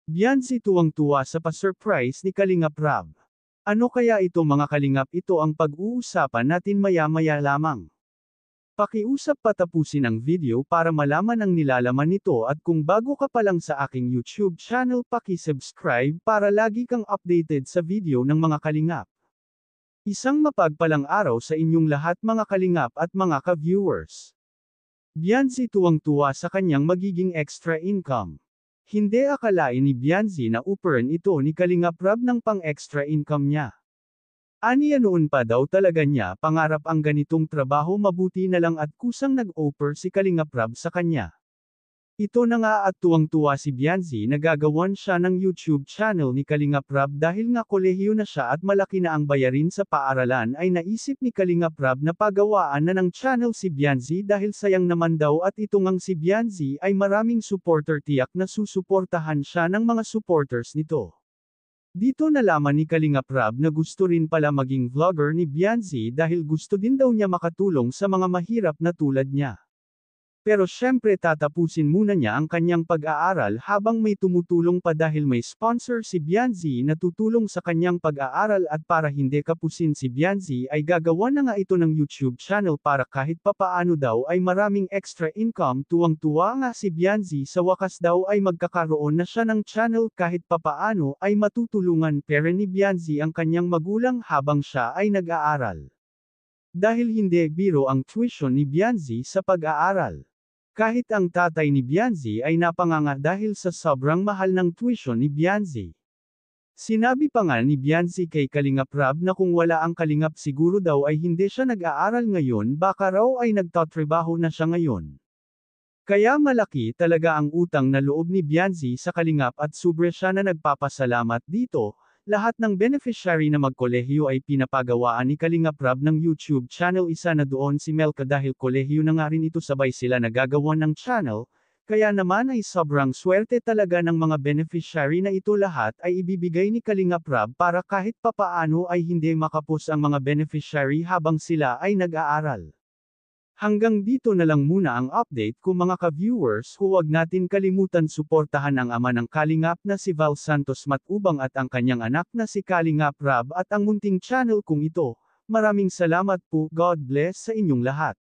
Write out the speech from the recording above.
Beyonce tuwang-tuwa sa pa-surprise ni Kalingap Rab. Ano kaya ito mga kalingap, ito ang pag-uusapan natin maya-maya lamang. Pakiusap patapusin ang video para malaman ang nilalaman nito, at kung bago ka pa lang sa aking YouTube channel, paki-subscribe para lagi kang updated sa video ng mga kalingap. Isang mapagpalang araw sa inyong lahat mga kalingap at mga ka-viewers. Beyonce tuwang-tuwa sa kanyang magiging extra income. Hindi akalain ni Beyonce na uperan ito ni Kalingap Rab ng pang-extra income niya. Aniya noon pa daw talaga niya pangarap ang ganitong trabaho, mabuti na lang at kusang nag-offer si Kalingap Rab sa kanya. Ito na nga at tuwang-tuwa si Beyonce na gagawan siya ng YouTube channel ni Kalingap Rab dahil nga kolehiyo na siya at malaki na ang bayarin sa paaralan, ay naisip ni Kalingap Rab na pagawaan na ng channel si Beyonce dahil sayang naman daw, at ito ngang si Beyonce ay maraming supporter, tiyak na susuportahan siya ng mga supporters nito. Dito nalaman ni Kalingap Rab na gusto rin pala maging vlogger ni Beyonce dahil gusto din daw niya makatulong sa mga mahirap na tulad niya. Pero syempre tatapusin muna niya ang kanyang pag-aaral habang may tumutulong pa dahil may sponsor si Beyonce na tutulong sa kanyang pag-aaral, at para hindi kapusin si Beyonce ay gagawa na nga ito ng YouTube channel para kahit papaano daw ay maraming extra income. Tuwang-tuwa nga si Beyonce, sa wakas daw ay magkakaroon na siya ng channel, kahit papaano ay matutulungan pera ni Beyonce ang kanyang magulang habang siya ay nag-aaral. Dahil hindi biro ang tuition ni Beyonce sa pag-aaral. Kahit ang tatay ni Beyonce ay napanganga dahil sa sobrang mahal ng tuition ni Beyonce. Sinabi pa nga ni Beyonce kay Kalingap Rab na kung wala ang Kalingap siguro daw ay hindi siya nag-aaral ngayon, baka raw ay nagtatrabaho na siya ngayon. Kaya malaki talaga ang utang na loob ni Beyonce sa Kalingap at sobra siya na nagpapasalamat dito. Lahat ng beneficiary na magkolehiyo ay pinapagawaan ni Kalingap Rab ng YouTube channel. Isa na doon si Melka dahil kolehiyo na nga rin ito, sabay sila nagagawa ng channel. Kaya naman ay sobrang swerte talaga ng mga beneficiary na ito. Lahat ay ibibigay ni Kalingap Rab para kahit papaano ay hindi makapos ang mga beneficiary habang sila ay nag-aaral. Hanggang dito na lang muna ang update ko mga ka-viewers. Huwag natin kalimutan suportahan ang ama ng Kalingap na si Val Santos Matubang at ang kanyang anak na si Kalingap Rab at ang munting channel kong ito. Maraming salamat po. God bless sa inyong lahat.